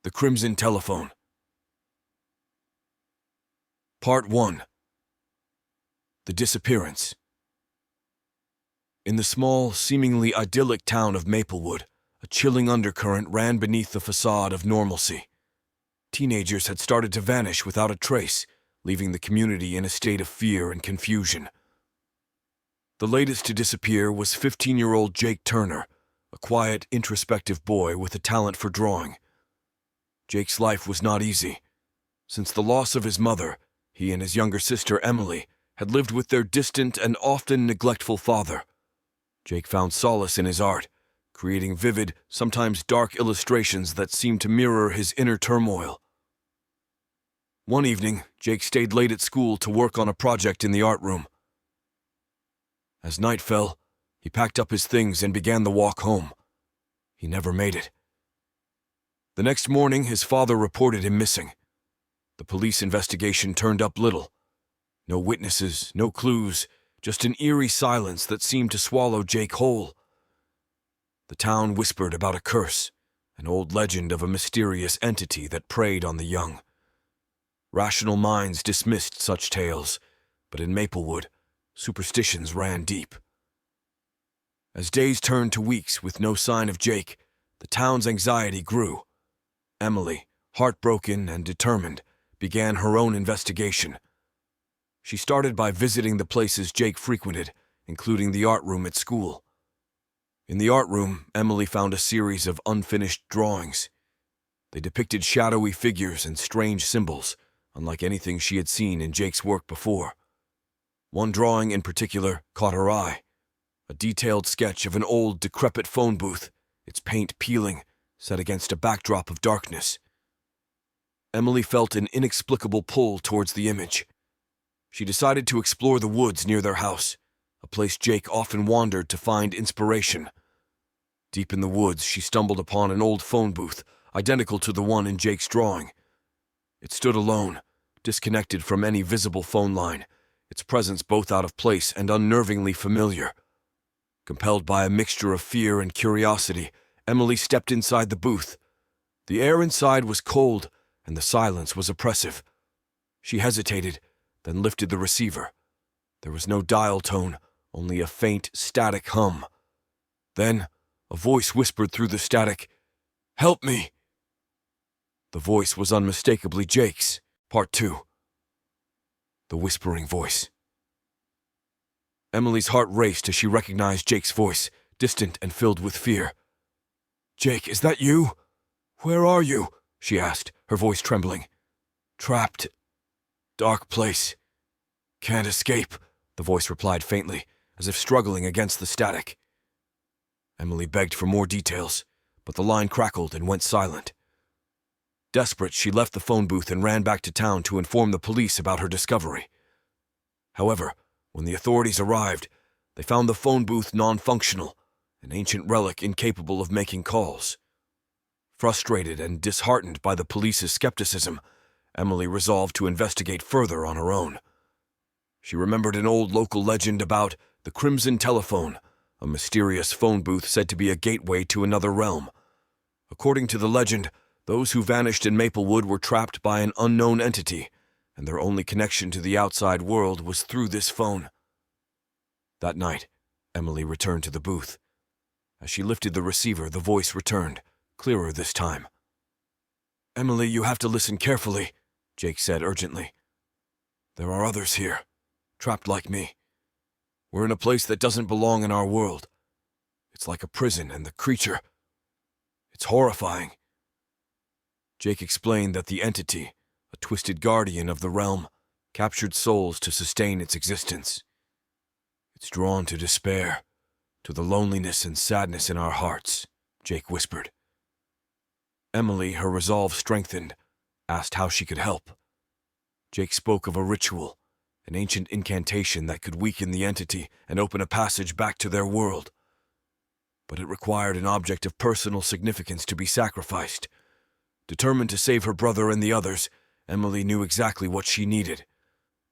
The Crimson Telephone. Part 1. The Disappearance. In the small, seemingly idyllic town of Maplewood, a chilling undercurrent ran beneath the facade of normalcy. Teenagers had started to vanish without a trace, leaving the community in a state of fear and confusion. The latest to disappear was 15-year-old Jake Turner, a quiet, introspective boy with a talent for drawing. Jake's life was not easy. Since the loss of his mother, he and his younger sister Emily had lived with their distant and often neglectful father. Jake found solace in his art, creating vivid, sometimes dark illustrations that seemed to mirror his inner turmoil. One evening, Jake stayed late at school to work on a project in the art room. As night fell, he packed up his things and began the walk home. He never made it. The next morning, his father reported him missing. The police investigation turned up little. No witnesses, no clues, just an eerie silence that seemed to swallow Jake whole. The town whispered about a curse, an old legend of a mysterious entity that preyed on the young. Rational minds dismissed such tales, but in Maplewood, superstitions ran deep. As days turned to weeks with no sign of Jake, the town's anxiety grew. Emily, heartbroken and determined, began her own investigation. She started by visiting the places Jake frequented, including the art room at school. In the art room, Emily found a series of unfinished drawings. They depicted shadowy figures and strange symbols, unlike anything she had seen in Jake's work before. One drawing in particular caught her eye, a detailed sketch of an old, decrepit phone booth, its paint peeling, set against a backdrop of darkness. Emily felt an inexplicable pull towards the image. She decided to explore the woods near their house, a place Jake often wandered to find inspiration. Deep in the woods, she stumbled upon an old phone booth, identical to the one in Jake's drawing. It stood alone, disconnected from any visible phone line, its presence both out of place and unnervingly familiar. Compelled by a mixture of fear and curiosity, Emily stepped inside the booth. The air inside was cold, and the silence was oppressive. She hesitated, then lifted the receiver. There was no dial tone, only a faint, static hum. Then, a voice whispered through the static, "Help me!" The voice was unmistakably Jake's. Part 2. The whispering voice. Emily's heart raced as she recognized Jake's voice, distant and filled with fear. "Jake, is that you? Where are you?" she asked, her voice trembling. "Trapped. Dark place. Can't escape," the voice replied faintly, as if struggling against the static. Emily begged for more details, but the line crackled and went silent. Desperate, she left the phone booth and ran back to town to inform the police about her discovery. However, when the authorities arrived, they found the phone booth non-functional, an ancient relic incapable of making calls. Frustrated and disheartened by the police's skepticism, Emily resolved to investigate further on her own. She remembered an old local legend about the Crimson Telephone, a mysterious phone booth said to be a gateway to another realm. According to the legend, those who vanished in Maplewood were trapped by an unknown entity, and their only connection to the outside world was through this phone. That night, Emily returned to the booth. As she lifted the receiver, the voice returned, clearer this time. "Emily, you have to listen carefully," Jake said urgently. "There are others here, trapped like me. We're in a place that doesn't belong in our world. It's like a prison, and the creature, it's horrifying." Jake explained that the entity, a twisted guardian of the realm, captured souls to sustain its existence. "It's drawn to despair, to the loneliness and sadness in our hearts," Jake whispered. Emily, her resolve strengthened, asked how she could help. Jake spoke of a ritual, an ancient incantation that could weaken the entity and open a passage back to their world. But it required an object of personal significance to be sacrificed. Determined to save her brother and the others, Emily knew exactly what she needed.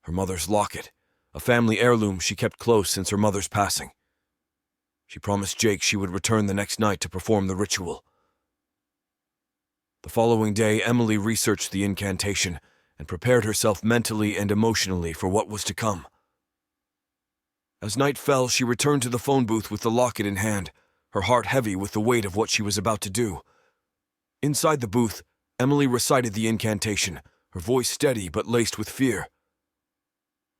Her mother's locket, a family heirloom she kept close since her mother's passing. She promised Jake she would return the next night to perform the ritual. The following day, Emily researched the incantation and prepared herself mentally and emotionally for what was to come. As night fell, she returned to the phone booth with the locket in hand, her heart heavy with the weight of what she was about to do. Inside the booth, Emily recited the incantation, her voice steady but laced with fear.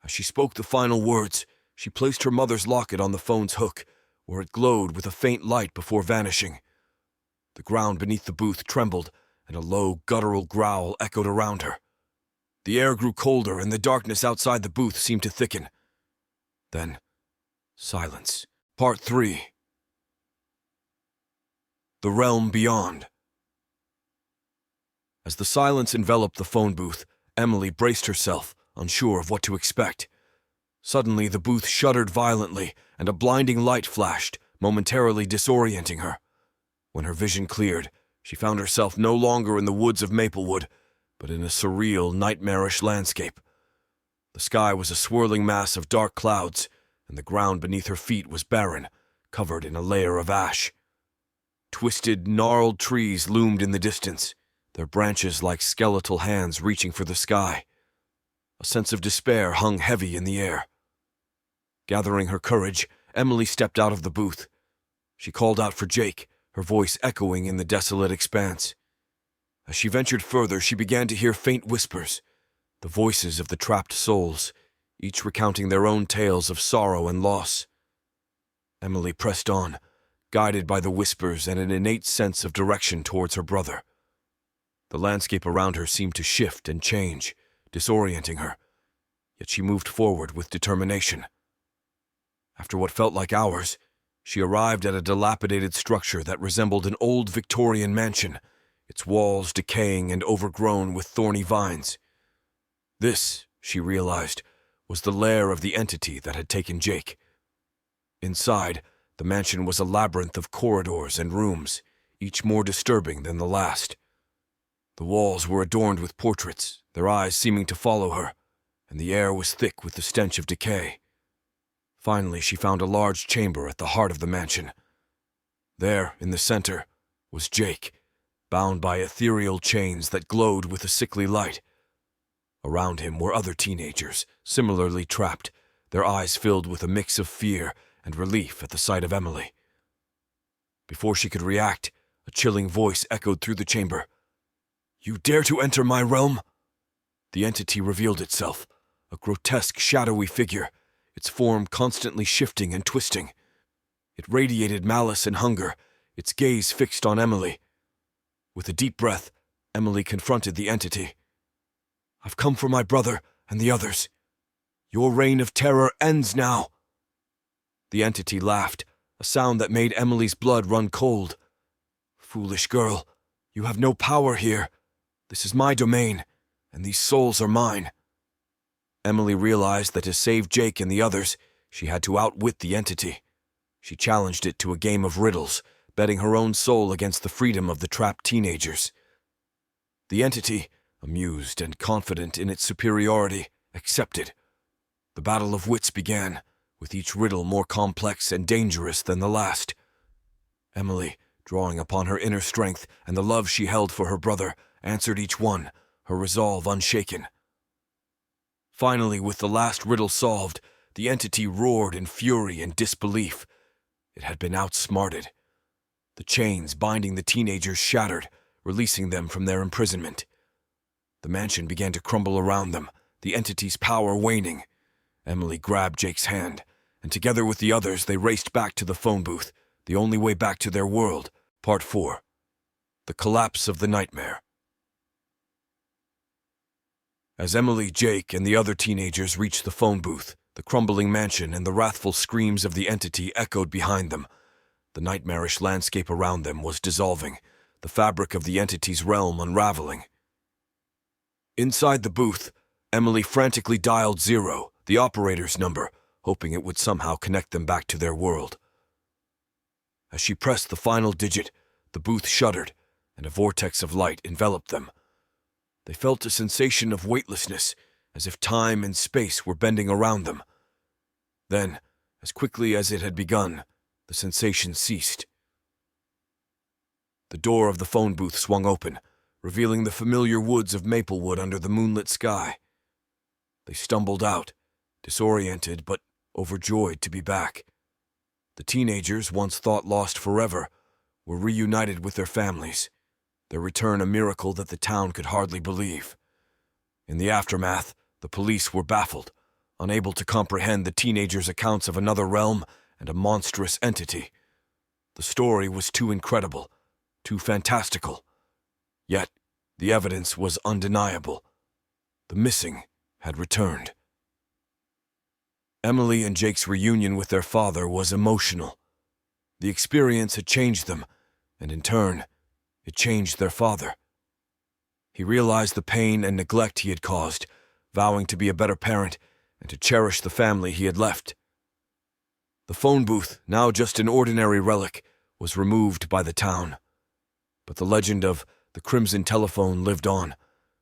As she spoke the final words, she placed her mother's locket on the phone's hook, where it glowed with a faint light before vanishing. The ground beneath the booth trembled, and a low, guttural growl echoed around her. The air grew colder, and the darkness outside the booth seemed to thicken. Then, silence. Part 3. The Realm Beyond. As the silence enveloped the phone booth, Emily braced herself, unsure of what to expect. Suddenly, the booth shuddered violently, and a blinding light flashed, momentarily disorienting her. When her vision cleared, she found herself no longer in the woods of Maplewood, but in a surreal, nightmarish landscape. The sky was a swirling mass of dark clouds, and the ground beneath her feet was barren, covered in a layer of ash. Twisted, gnarled trees loomed in the distance, their branches like skeletal hands reaching for the sky. A sense of despair hung heavy in the air. Gathering her courage, Emily stepped out of the booth. She called out for Jake, her voice echoing in the desolate expanse. As she ventured further, she began to hear faint whispers, the voices of the trapped souls, each recounting their own tales of sorrow and loss. Emily pressed on, guided by the whispers and an innate sense of direction towards her brother. The landscape around her seemed to shift and change, disorienting her, yet she moved forward with determination. After what felt like hours, she arrived at a dilapidated structure that resembled an old Victorian mansion, its walls decaying and overgrown with thorny vines. This, she realized, was the lair of the entity that had taken Jake. Inside, the mansion was a labyrinth of corridors and rooms, each more disturbing than the last. The walls were adorned with portraits, their eyes seeming to follow her, and the air was thick with the stench of decay. Finally, she found a large chamber at the heart of the mansion. There, in the center, was Jake, bound by ethereal chains that glowed with a sickly light. Around him were other teenagers, similarly trapped, their eyes filled with a mix of fear and relief at the sight of Emily. Before she could react, a chilling voice echoed through the chamber. "You dare to enter my realm?" The entity revealed itself, a grotesque, shadowy figure, its form constantly shifting and twisting. It radiated malice and hunger, its gaze fixed on Emily. With a deep breath, Emily confronted the entity. "I've come for my brother and the others. Your reign of terror ends now." The entity laughed, a sound that made Emily's blood run cold. "Foolish girl, you have no power here. This is my domain, and these souls are mine." Emily realized that to save Jake and the others, she had to outwit the entity. She challenged it to a game of riddles, betting her own soul against the freedom of the trapped teenagers. The entity, amused and confident in its superiority, accepted. The battle of wits began, with each riddle more complex and dangerous than the last. Emily, drawing upon her inner strength and the love she held for her brother, answered each one, her resolve unshaken. Finally, with the last riddle solved, the entity roared in fury and disbelief. It had been outsmarted. The chains binding the teenagers shattered, releasing them from their imprisonment. The mansion began to crumble around them, the entity's power waning. Emily grabbed Jake's hand, and together with the others they raced back to the phone booth, the only way back to their world. Part 4. The Collapse of the Nightmare. As Emily, Jake, and the other teenagers reached the phone booth, the crumbling mansion and the wrathful screams of the entity echoed behind them. The nightmarish landscape around them was dissolving, the fabric of the entity's realm unraveling. Inside the booth, Emily frantically dialed 0, the operator's number, hoping it would somehow connect them back to their world. As she pressed the final digit, the booth shuddered, and a vortex of light enveloped them. They felt a sensation of weightlessness, as if time and space were bending around them. Then, as quickly as it had begun, the sensation ceased. The door of the phone booth swung open, revealing the familiar woods of Maplewood under the moonlit sky. They stumbled out, disoriented but overjoyed to be back. The teenagers, once thought lost forever, were reunited with their families, their return a miracle that the town could hardly believe. In the aftermath, the police were baffled, unable to comprehend the teenagers' accounts of another realm and a monstrous entity. The story was too incredible, too fantastical. Yet, the evidence was undeniable. The missing had returned. Emily and Jake's reunion with their father was emotional. The experience had changed them, and in turn, it changed their father. He realized the pain and neglect he had caused, vowing to be a better parent and to cherish the family he had left. The phone booth, now just an ordinary relic, was removed by the town. But the legend of the Crimson Telephone lived on,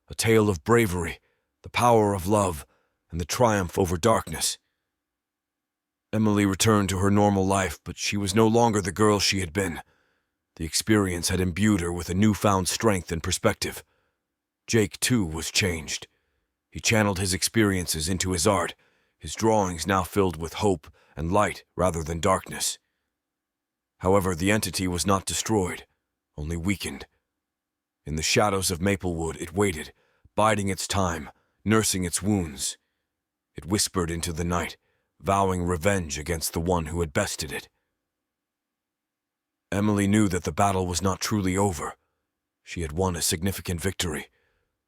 a tale of bravery, the power of love, and the triumph over darkness. Emily returned to her normal life, but she was no longer the girl she had been. The experience had imbued her with a newfound strength and perspective. Jake, too, was changed. He channeled his experiences into his art, his drawings now filled with hope and light rather than darkness. However, the entity was not destroyed, only weakened. In the shadows of Maplewood, it waited, biding its time, nursing its wounds. It whispered into the night, vowing revenge against the one who had bested it. Emily knew that the battle was not truly over. She had won a significant victory,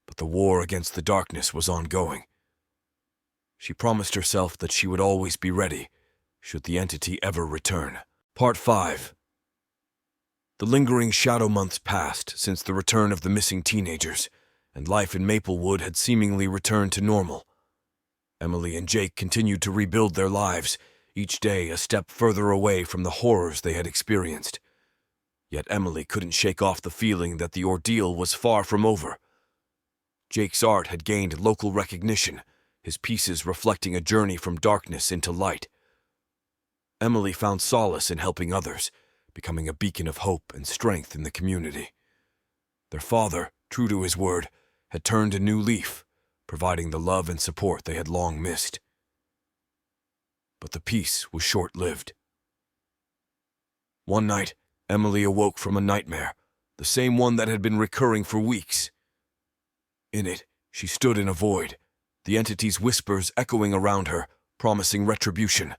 but the war against the darkness was ongoing. She promised herself that she would always be ready, should the entity ever return. Part 5. The lingering shadow months passed since the return of the missing teenagers, and life in Maplewood had seemingly returned to normal. Emily and Jake continued to rebuild their lives, each day a step further away from the horrors they had experienced. Yet Emily couldn't shake off the feeling that the ordeal was far from over. Jake's art had gained local recognition, his pieces reflecting a journey from darkness into light. Emily found solace in helping others, becoming a beacon of hope and strength in the community. Their father, true to his word, had turned a new leaf, providing the love and support they had long missed. But the peace was short-lived. One night, Emily awoke from a nightmare, the same one that had been recurring for weeks. In it, she stood in a void, the entity's whispers echoing around her, promising retribution.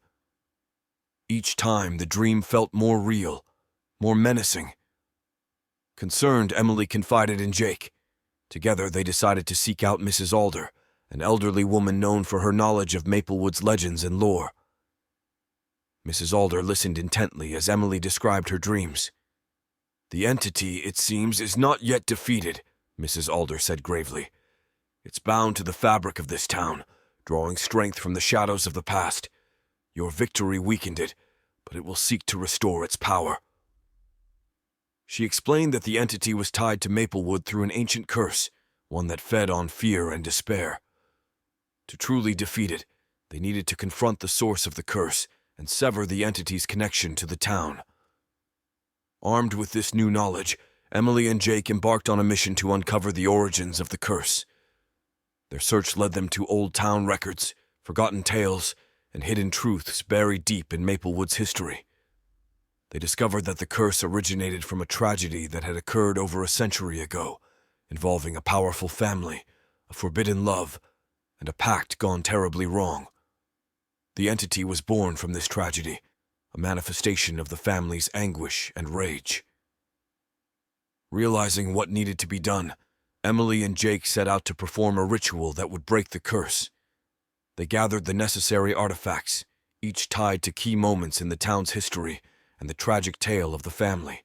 Each time, the dream felt more real, more menacing. Concerned, Emily confided in Jake. Together, they decided to seek out Mrs. Alder, an elderly woman known for her knowledge of Maplewood's legends and lore. Mrs. Alder listened intently as Emily described her dreams. "The entity, it seems, is not yet defeated," Mrs. Alder said gravely. "It's bound to the fabric of this town, drawing strength from the shadows of the past. Your victory weakened it, but it will seek to restore its power." She explained that the entity was tied to Maplewood through an ancient curse, one that fed on fear and despair. To truly defeat it, they needed to confront the source of the curse and sever the entity's connection to the town. Armed with this new knowledge, Emily and Jake embarked on a mission to uncover the origins of the curse. Their search led them to old town records, forgotten tales, and hidden truths buried deep in Maplewood's history. They discovered that the curse originated from a tragedy that had occurred over a century ago, involving a powerful family, a forbidden love, and a pact gone terribly wrong. The entity was born from this tragedy, a manifestation of the family's anguish and rage. Realizing what needed to be done, Emily and Jake set out to perform a ritual that would break the curse. They gathered the necessary artifacts, each tied to key moments in the town's history and the tragic tale of the family.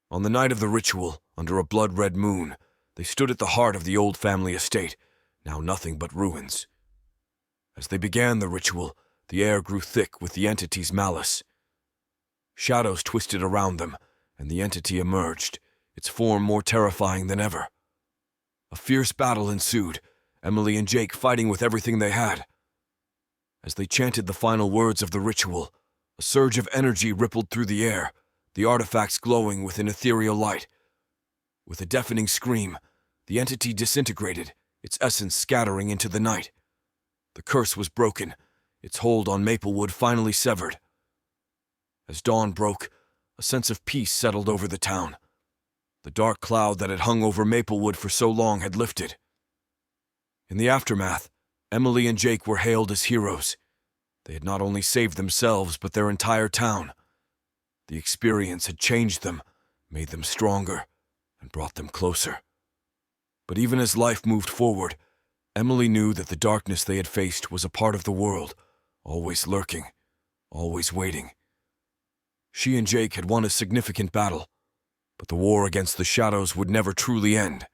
On the night of the ritual, under a blood-red moon, they stood at the heart of the old family estate, now nothing but ruins. As they began the ritual, the air grew thick with the entity's malice. Shadows twisted around them, and the entity emerged, its form more terrifying than ever. A fierce battle ensued, Emily and Jake fighting with everything they had. As they chanted the final words of the ritual, a surge of energy rippled through the air, the artifacts glowing with an ethereal light. With a deafening scream, the entity disintegrated, its essence scattering into the night. The curse was broken, its hold on Maplewood finally severed. As dawn broke, a sense of peace settled over the town. The dark cloud that had hung over Maplewood for so long had lifted. In the aftermath, Emily and Jake were hailed as heroes. They had not only saved themselves, but their entire town. The experience had changed them, made them stronger, and brought them closer. But even as life moved forward, Emily knew that the darkness they had faced was a part of the world, always lurking, always waiting. She and Jake had won a significant battle, but the war against the shadows would never truly end.